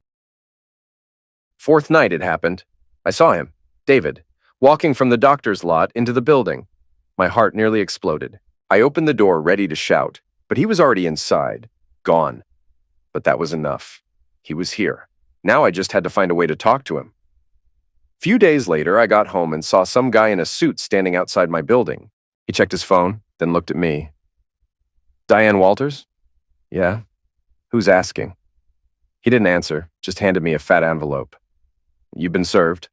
4th night it happened. I saw him, David, walking from the doctor's lot into the building. My heart nearly exploded. I opened the door ready to shout, but he was already inside, gone. But that was enough. He was here. Now I just had to find a way to talk to him. Few days later, I got home and saw some guy in a suit standing outside my building. He checked his phone, then looked at me. "Diane Walters?" "Yeah." "Who's asking?" He didn't answer, just handed me a fat envelope. "You've been served."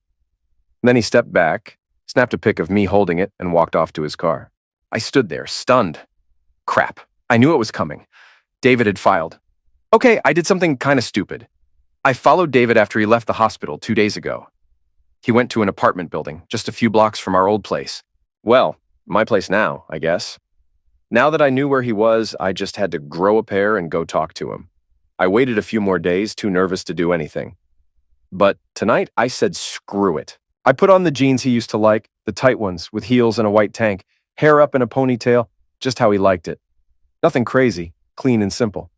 Then he stepped back, snapped a pic of me holding it, and walked off to his car. I stood there, stunned. Crap, I knew it was coming. David had filed. Okay, I did something kind of stupid. I followed David after he left the hospital 2 days ago. He went to an apartment building, just a few blocks from our old place. Well, my place now, I guess. Now that I knew where he was, I just had to grow a pair and go talk to him. I waited a few more days, too nervous to do anything. But tonight, I said screw it. I put on the jeans he used to like, the tight ones with heels and a white tank, hair up in a ponytail, just how he liked it. Nothing crazy, clean and simple.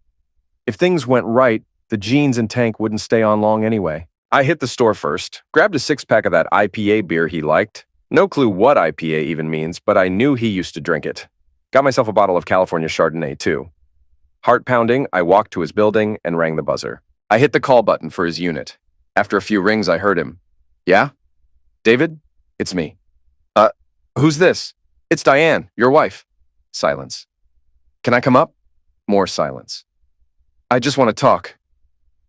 If things went right, the jeans and tank wouldn't stay on long anyway. I hit the store first, grabbed a 6-pack of that IPA beer he liked. No clue what IPA even means, but I knew he used to drink it. Got myself a bottle of California Chardonnay, too. Heart pounding, I walked to his building and rang the buzzer. I hit the call button for his unit. After a few rings, I heard him. "Yeah? David? It's me." Who's this?" "It's Diane, your wife." Silence. "Can I come up?" More silence. "I just want to talk."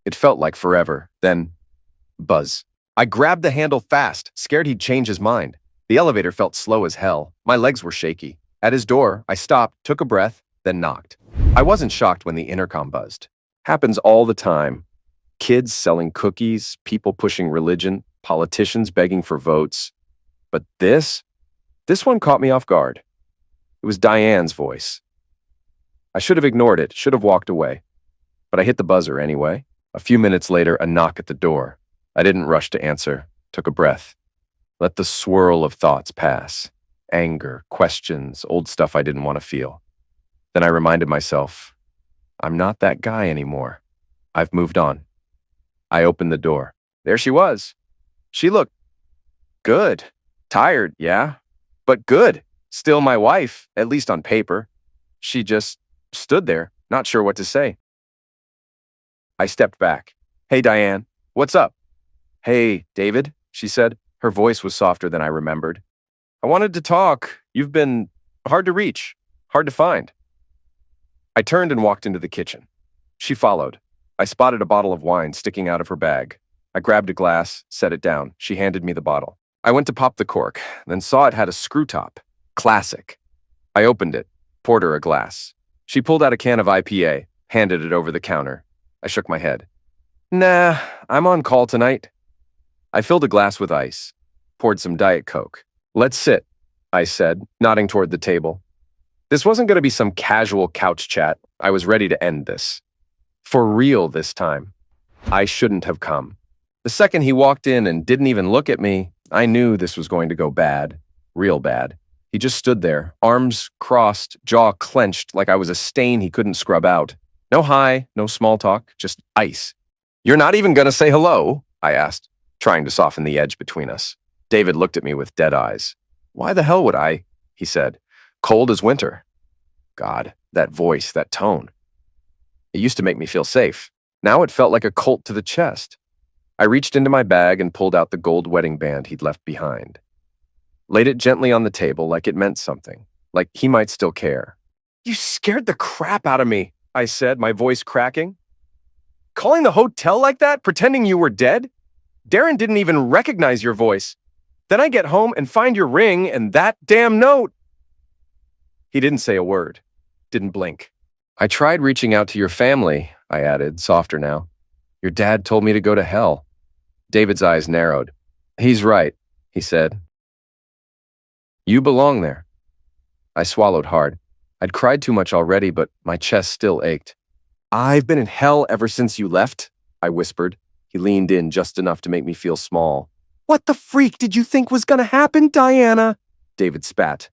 It felt like forever. Then, buzz. I grabbed the handle fast, scared he'd change his mind. The elevator felt slow as hell. My legs were shaky. At his door, I stopped, took a breath, then knocked. I wasn't shocked when the intercom buzzed. Happens all the time. Kids selling cookies, people pushing religion, politicians begging for votes. But this one caught me off guard. It was Diane's voice. I should have ignored it, should have walked away. But I hit the buzzer anyway. A few minutes later, a knock at the door. I didn't rush to answer, took a breath. Let the swirl of thoughts pass. Anger, questions, old stuff I didn't want to feel. Then I reminded myself, I'm not that guy anymore. I've moved on. I opened the door. There she was. She looked good. Tired, yeah, but good. Still my wife, at least on paper. She just stood there, not sure what to say. I stepped back. "Hey, Diane, what's up?" "Hey, David," she said. Her voice was softer than I remembered. "I wanted to talk. You've been hard to reach, hard to find." I turned and walked into the kitchen. She followed. I spotted a bottle of wine sticking out of her bag. I grabbed a glass, set it down. She handed me the bottle. I went to pop the cork, then saw it had a screw top. Classic. I opened it, poured her a glass. She pulled out a can of IPA, handed it over the counter. I shook my head. Nah, I'm on call tonight. I filled a glass with ice, poured some Diet Coke. Let's sit, I said, nodding toward the table. This wasn't going to be some casual couch chat. I was ready to end this. For real this time. I shouldn't have come. The second he walked in and didn't even look at me, I knew this was going to go bad. Real bad. He just stood there, arms crossed, jaw clenched like I was a stain he couldn't scrub out. No hi, no small talk, just ice. You're not even going to say hello? I asked, trying to soften the edge between us. David looked at me with dead eyes. Why the hell would I? He said. Cold as winter. God, that voice, that tone. It used to make me feel safe. Now it felt like a colt to the chest. I reached into my bag and pulled out the gold wedding band he'd left behind. Laid it gently on the table like it meant something, like he might still care. You scared the crap out of me, I said, my voice cracking. Calling the hotel like that, pretending you were dead? Darren didn't even recognize your voice. Then I get home and find your ring and that damn note. He didn't say a word, didn't blink. I tried reaching out to your family, I added, softer now. Your dad told me to go to hell. David's eyes narrowed. He's right, he said. You belong there. I swallowed hard. I'd cried too much already, but my chest still ached. I've been in hell ever since you left, I whispered. He leaned in just enough to make me feel small. What the freak did you think was gonna happen, Diana? David spat.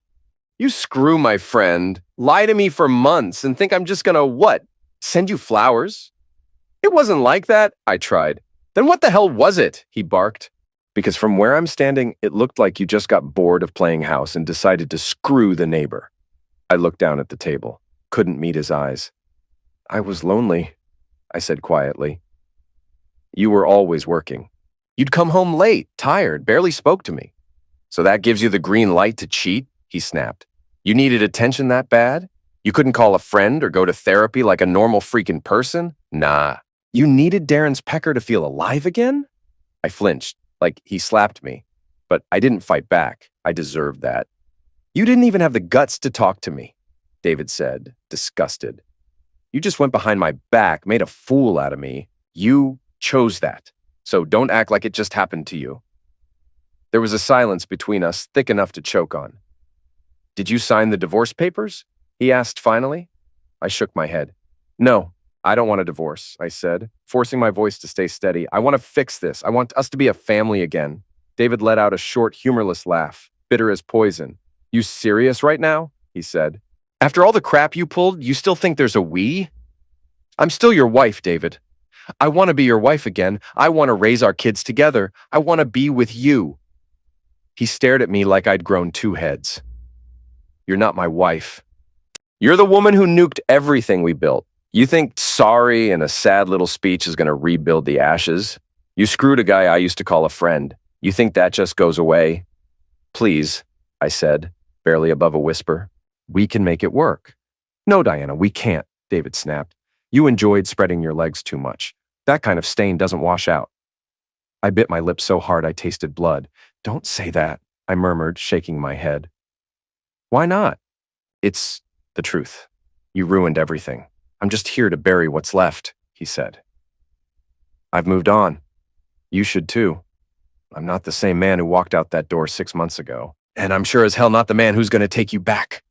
You screw my friend, lie to me for months and think I'm just gonna what? Send you flowers? It wasn't like that, I tried. Then what the hell was it? He barked. Because from where I'm standing, it looked like you just got bored of playing house and decided to screw the neighbor. I looked down at the table, couldn't meet his eyes. I was lonely, I said quietly. You were always working. You'd come home late, tired, barely spoke to me. So that gives you the green light to cheat? He snapped. You needed attention that bad? You couldn't call a friend or go to therapy like a normal freaking person? Nah. You needed Darren's pecker to feel alive again? I flinched, like he slapped me. But I didn't fight back. I deserved that. You didn't even have the guts to talk to me, David said, disgusted. You just went behind my back, made a fool out of me. You chose that. So don't act like it just happened to you. There was a silence between us thick enough to choke on. Did you sign the divorce papers? He asked finally. I shook my head. No, I don't want a divorce, I said, forcing my voice to stay steady. I want to fix this. I want us to be a family again. David let out a short, humorless laugh, bitter as poison. You serious right now? He said. After all the crap you pulled, you still think there's a we? I'm still your wife, David. I want to be your wife again. I want to raise our kids together. I want to be with you. He stared at me like I'd grown two heads. You're not my wife. You're the woman who nuked everything we built. You think sorry and a sad little speech is going to rebuild the ashes? You screwed a guy I used to call a friend. You think that just goes away? Please, I said, barely above a whisper. We can make it work. No, Diana, we can't, David snapped. You enjoyed spreading your legs too much. That kind of stain doesn't wash out. I bit my lip so hard I tasted blood. Don't say that, I murmured, shaking my head. Why not? It's the truth. You ruined everything. I'm just here to bury what's left, he said. I've moved on. You should too. I'm not the same man who walked out that door 6 months ago. And I'm sure as hell not the man who's going to take you back.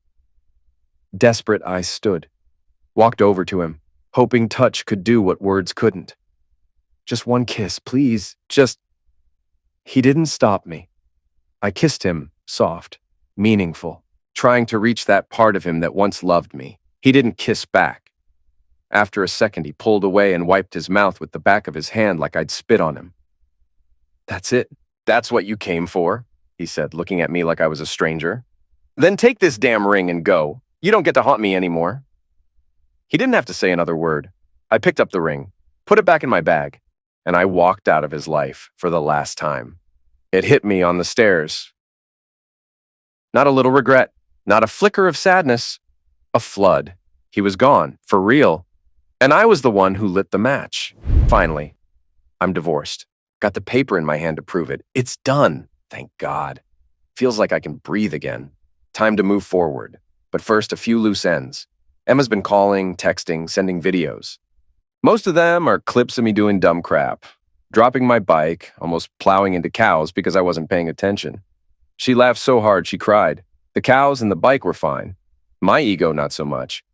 Desperate, I stood. Walked over to him, hoping touch could do what words couldn't. Just one kiss, please. He didn't stop me. I kissed him, soft, meaningful, trying to reach that part of him that once loved me. He didn't kiss back. After a second, he pulled away and wiped his mouth with the back of his hand like I'd spit on him. That's it. That's what you came for, he said, looking at me like I was a stranger. Then take this damn ring and go. You don't get to haunt me anymore. He didn't have to say another word. I picked up the ring, put it back in my bag, and I walked out of his life for the last time. It hit me on the stairs. Not a little regret, not a flicker of sadness, a flood. He was gone, for real. And I was the one who lit the match. Finally, I'm divorced. Got the paper in my hand to prove it. It's done, thank God. Feels like I can breathe again. Time to move forward. But first, a few loose ends. Emma's been calling, texting, sending videos. Most of them are clips of me doing dumb crap, dropping my bike, almost plowing into cows because I wasn't paying attention. She laughed so hard she cried. The cows and the bike were fine. My ego, not so much.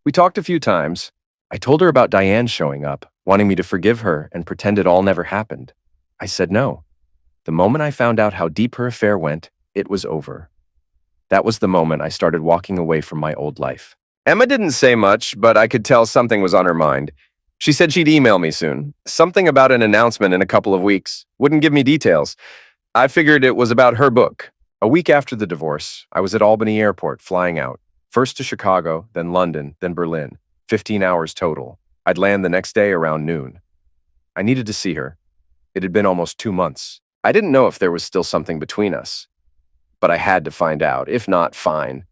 We talked a few times. I told her about Diane showing up, wanting me to forgive her and pretend it all never happened. I said no. The moment I found out how deep her affair went, it was over. That was the moment I started walking away from my old life. Emma didn't say much, but I could tell something was on her mind. She said she'd email me soon. Something about an announcement in a couple of weeks. Wouldn't give me details. I figured it was about her book. A week after the divorce, I was at Albany Airport flying out. First to Chicago, then London, then Berlin. 15 hours total. I'd land the next day around noon. I needed to see her. It had been almost 2 months. I didn't know if there was still something between us. But I had to find out. If not, fine.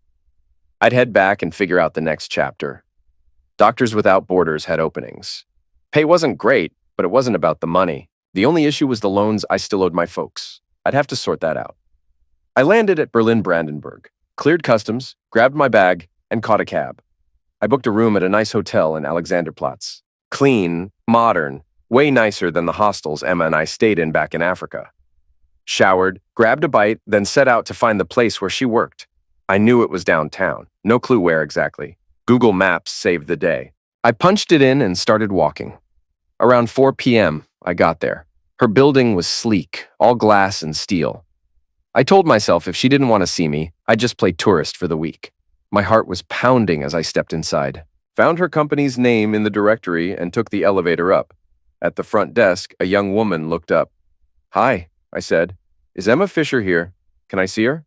I'd head back and figure out the next chapter. Doctors Without Borders had openings. Pay wasn't great, but it wasn't about the money. The only issue was the loans I still owed my folks. I'd have to sort that out. I landed at Berlin-Brandenburg, cleared customs, grabbed my bag, and caught a cab. I booked a room at a nice hotel in Alexanderplatz. Clean, modern, way nicer than the hostels Emma and I stayed in back in Africa. Showered, grabbed a bite, then set out to find the place where she worked. I knew it was downtown. No clue where exactly. Google Maps saved the day. I punched it in and started walking. Around 4 p.m., I got there. Her building was sleek, all glass and steel. I told myself if she didn't want to see me, I'd just play tourist for the week. My heart was pounding as I stepped inside. Found her company's name in the directory and took the elevator up. At the front desk, a young woman looked up. "Hi," I said. "Is Emma Fisher here? Can I see her?"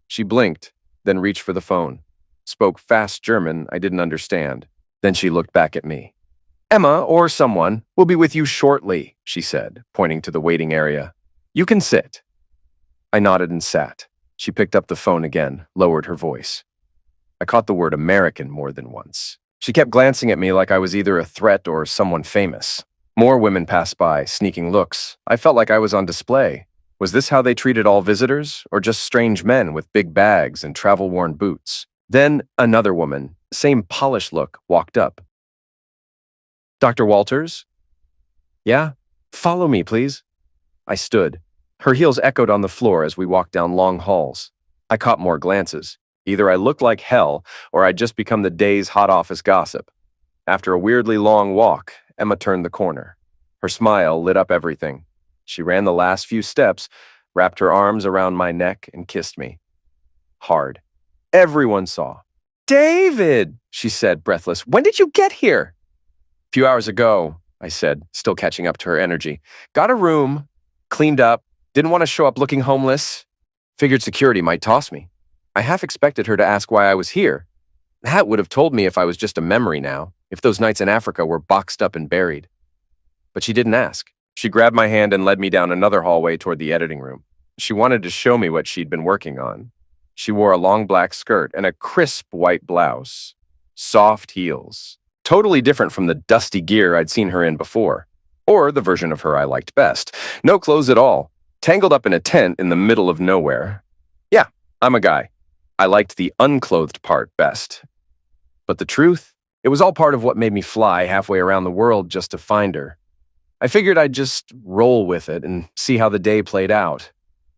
She blinked, then reached for the phone. Spoke fast German I didn't understand. Then she looked back at me. "Emma, or someone, will be with you shortly," she said, pointing to the waiting area. "You can sit." I nodded and sat. She picked up the phone again, lowered her voice. I caught the word American more than once. She kept glancing at me like I was either a threat or someone famous. More women passed by, sneaking looks. I felt like I was on display. Was this how they treated all visitors, or just strange men with big bags and travel-worn boots? Then another woman, same polished look, walked up. "Dr. Walters?" "Yeah? Follow me, please." I stood. Her heels echoed on the floor as we walked down long halls. I caught more glances. Either I looked like hell, or I'd just become the day's hot office gossip. After a weirdly long walk, Emma turned the corner. Her smile lit up everything. She ran the last few steps, wrapped her arms around my neck, and kissed me. Hard. Everyone saw. "David," she said, breathless. "When did you get here?" "A few hours ago," I said, still catching up to her energy. "Got a room, cleaned up, didn't want to show up looking homeless. Figured security might toss me." I half expected her to ask why I was here. That would have told me if I was just a memory now, if those nights in Africa were boxed up and buried. But she didn't ask. She grabbed my hand and led me down another hallway toward the editing room. She wanted to show me what she'd been working on. She wore a long black skirt and a crisp white blouse. Soft heels. Totally different from the dusty gear I'd seen her in before. Or the version of her I liked best. No clothes at all. Tangled up in a tent in the middle of nowhere. Yeah, I'm a guy. I liked the unclothed part best. But the truth? It was all part of what made me fly halfway around the world just to find her. I figured I'd just roll with it and see how the day played out.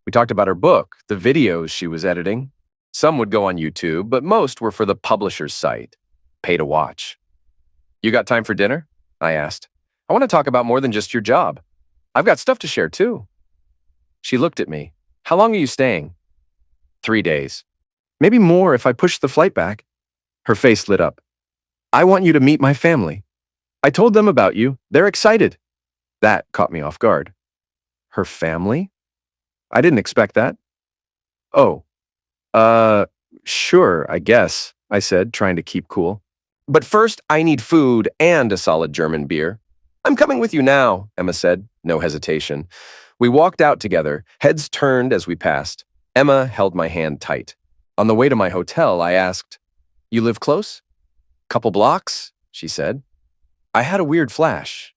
We talked about her book, the videos she was editing. Some would go on YouTube, but most were for the publisher's site. Pay to watch. "You got time for dinner?" I asked. "I want to talk about more than just your job. I've got stuff to share too." She looked at me. "How long are you staying?" 3 days. "Maybe more if I push the flight back." Her face lit up. "I want you to meet my family. I told them about you. They're excited." That caught me off guard. Her family? I didn't expect that. "Oh, sure, I guess," I said, trying to keep cool. "But first, I need food and a solid German beer." "I'm coming with you now," Emma said, no hesitation. We walked out together, heads turned as we passed. Emma held my hand tight. On the way to my hotel, I asked, "You live close?" "Couple blocks," she said. I had a weird flash.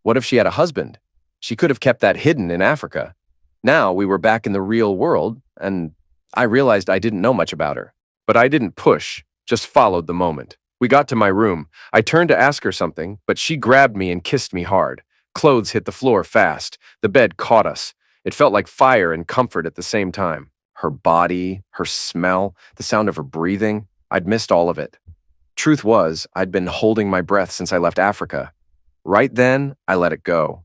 What if she had a husband? She could have kept that hidden in Africa. Now we were back in the real world, and I realized I didn't know much about her. But I didn't push, just followed the moment. We got to my room. I turned to ask her something, but she grabbed me and kissed me hard. Clothes hit the floor fast. The bed caught us. It felt like fire and comfort at the same time. Her body, her smell, the sound of her breathing. I'd missed all of it. Truth was, I'd been holding my breath since I left Africa. Right then, I let it go.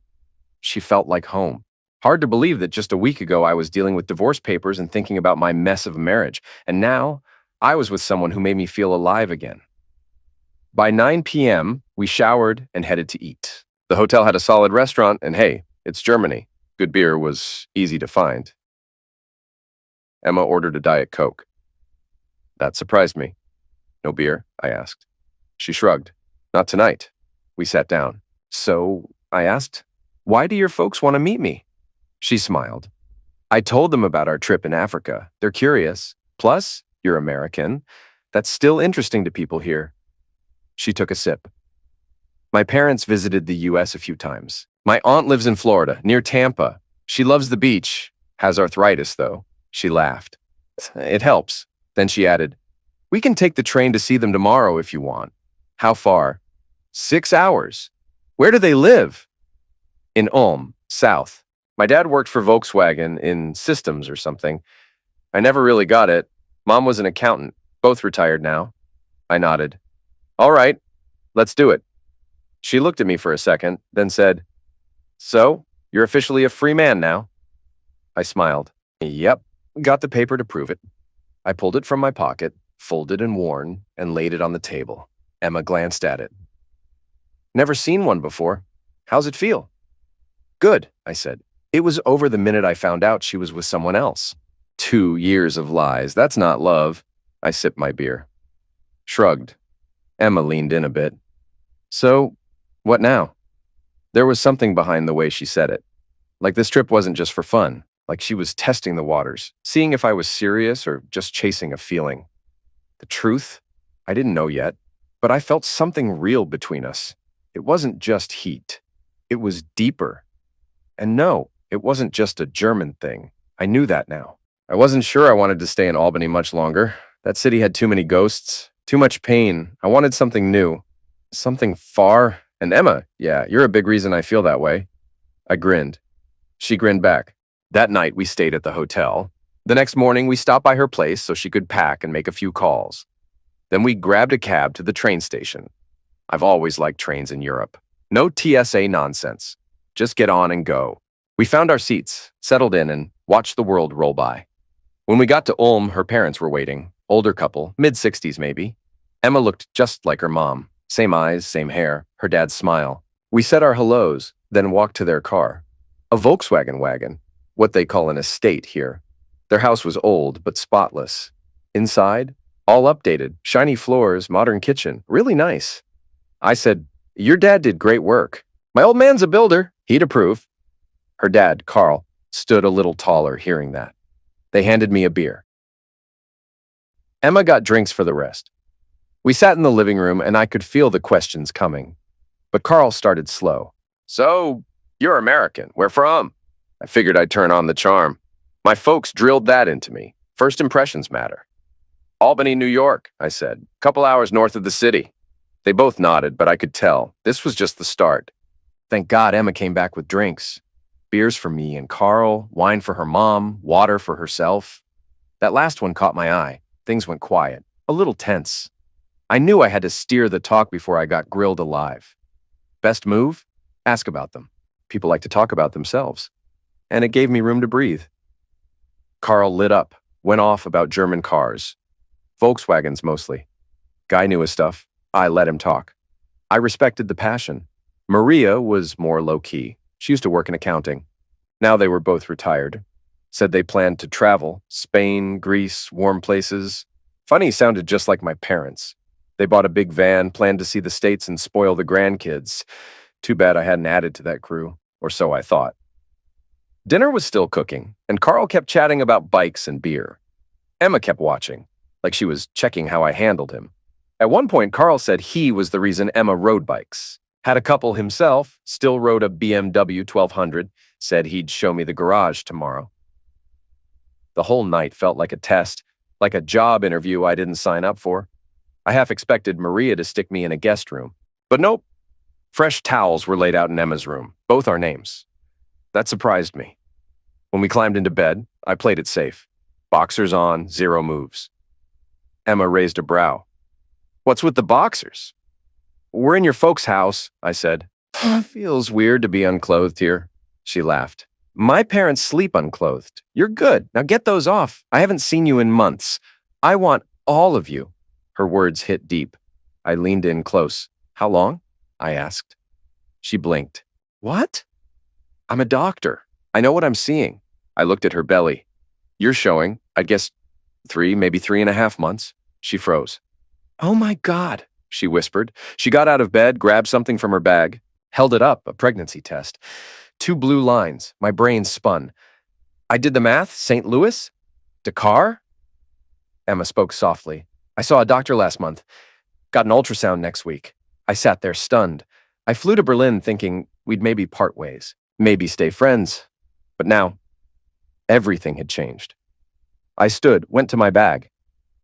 She felt like home. Hard to believe that just a week ago I was dealing with divorce papers and thinking about my mess of a marriage, and now I was with someone who made me feel alive again. By 9 p.m., we showered and headed to eat. The hotel had a solid restaurant, and hey, it's Germany. Good beer was easy to find. Emma ordered a Diet Coke. That surprised me. No beer? I asked. She shrugged. Not tonight. We sat down. So, I asked, why do your folks want to meet me? She smiled. I told them about our trip in Africa. They're curious. Plus, you're American. That's still interesting to people here. She took a sip. My parents visited the U.S. a few times. My aunt lives in Florida, near Tampa. She loves the beach. Has arthritis, though. She laughed. It helps. Then she added, we can take the train to see them tomorrow if you want. How far? 6 hours. Where do they live? In Ulm, south. My dad worked for Volkswagen in systems or something. I never really got it. Mom was an accountant, both retired now. I nodded. All right, let's do it. She looked at me for a second, then said, so, you're officially a free man now? I smiled. Yep, got the paper to prove it. I pulled it from my pocket, folded and worn, and laid it on the table. Emma glanced at it. Never seen one before. How's it feel? Good, I said. It was over the minute I found out she was with someone else. 2 years of lies. That's not love. I sipped my beer. Shrugged. Emma leaned in a bit. So, what now? There was something behind the way she said it. Like this trip wasn't just for fun. Like she was testing the waters, seeing if I was serious or just chasing a feeling. The truth? I didn't know yet, but I felt something real between us. It wasn't just heat. It was deeper. And no, it wasn't just a German thing. I knew that now. I wasn't sure I wanted to stay in Albany much longer. That city had too many ghosts, too much pain. I wanted something new, something far. And Emma, yeah, you're a big reason I feel that way. I grinned. She grinned back. That night, we stayed at the hotel. The next morning, we stopped by her place so she could pack and make a few calls. Then we grabbed a cab to the train station. I've always liked trains in Europe. No TSA nonsense. Just get on and go. We found our seats, settled in, and watched the world roll by. When we got to Ulm, her parents were waiting. Older couple, mid-60s maybe. Emma looked just like her mom. Same eyes, same hair, her dad's smile. We said our hellos, then walked to their car. A Volkswagen wagon, what they call an estate here. Their house was old, but spotless. Inside, all updated, shiny floors, modern kitchen, really nice. I said, your dad did great work. My old man's a builder, he'd approve. Her dad, Carl, stood a little taller hearing that. They handed me a beer. Emma got drinks for the rest. We sat in the living room and I could feel the questions coming. But Carl started slow. So, you're American. Where from? I figured I'd turn on the charm. My folks drilled that into me. First impressions matter. Albany, New York, I said. Couple hours north of the city. They both nodded, but I could tell. This was just the start. Thank God Emma came back with drinks. Beers for me and Carl, wine for her mom, water for herself. That last one caught my eye. Things went quiet, a little tense. I knew I had to steer the talk before I got grilled alive. Best move? Ask about them. People like to talk about themselves. And it gave me room to breathe. Carl lit up, went off about German cars. Volkswagens mostly. Guy knew his stuff. I let him talk. I respected the passion. Maria was more low-key. She used to work in accounting. Now they were both retired. Said they planned to travel. Spain, Greece, warm places. Funny, sounded just like my parents. They bought a big van, planned to see the States and spoil the grandkids. Too bad I hadn't added to that crew, or so I thought. Dinner was still cooking, and Carl kept chatting about bikes and beer. Emma kept watching, like she was checking how I handled him. At one point, Carl said he was the reason Emma rode bikes. Had a couple himself, still rode a BMW 1200, said he'd show me the garage tomorrow. The whole night felt like a test, like a job interview I didn't sign up for. I half expected Maria to stick me in a guest room. But nope. Fresh towels were laid out in Emma's room, both our names. That surprised me. When we climbed into bed, I played it safe. Boxers on, 0 moves. Emma raised a brow. What's with the boxers? We're in your folks' house, I said. Feels weird to be unclothed here. She laughed. My parents sleep unclothed. You're good. Now get those off. I haven't seen you in months. I want all of you. Her words hit deep. I leaned in close. How long? I asked. She blinked. What? I'm a doctor. I know what I'm seeing. I looked at her belly. You're showing, I guess, 3, maybe 3.5 months. She froze. Oh my God, she whispered. She got out of bed, grabbed something from her bag, held it up, a pregnancy test. 2 blue lines. My brain spun. I did the math. St. Louis? Dakar? Emma spoke softly. I saw a doctor last month. Got an ultrasound next week. I sat there stunned. I flew to Berlin thinking we'd maybe part ways, maybe stay friends. But now, everything had changed. I stood, went to my bag.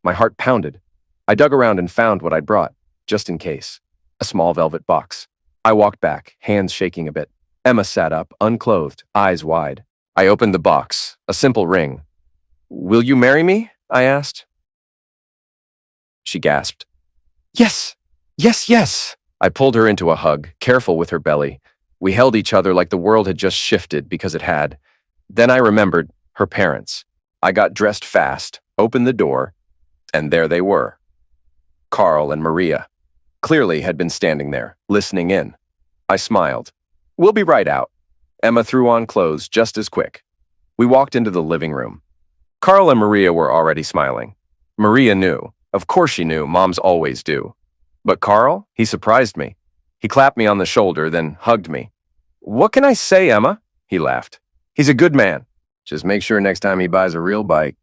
My heart pounded. I dug around and found what I'd brought, just in case. A small velvet box. I walked back, hands shaking a bit. Emma sat up, unclothed, eyes wide. I opened the box, a simple ring. Will you marry me? I asked. She gasped. Yes, yes, yes. I pulled her into a hug, careful with her belly. We held each other like the world had just shifted because it had. Then I remembered her parents. I got dressed fast, opened the door, and there they were. Carl and Maria clearly had been standing there, listening in. I smiled. We'll be right out. Emma threw on clothes just as quick. We walked into the living room. Carl and Maria were already smiling. Maria knew. Of course she knew, moms always do. But Carl, he surprised me. He clapped me on the shoulder, then hugged me. What can I say, Emma? He laughed. He's a good man. Just make sure next time he buys a real bike,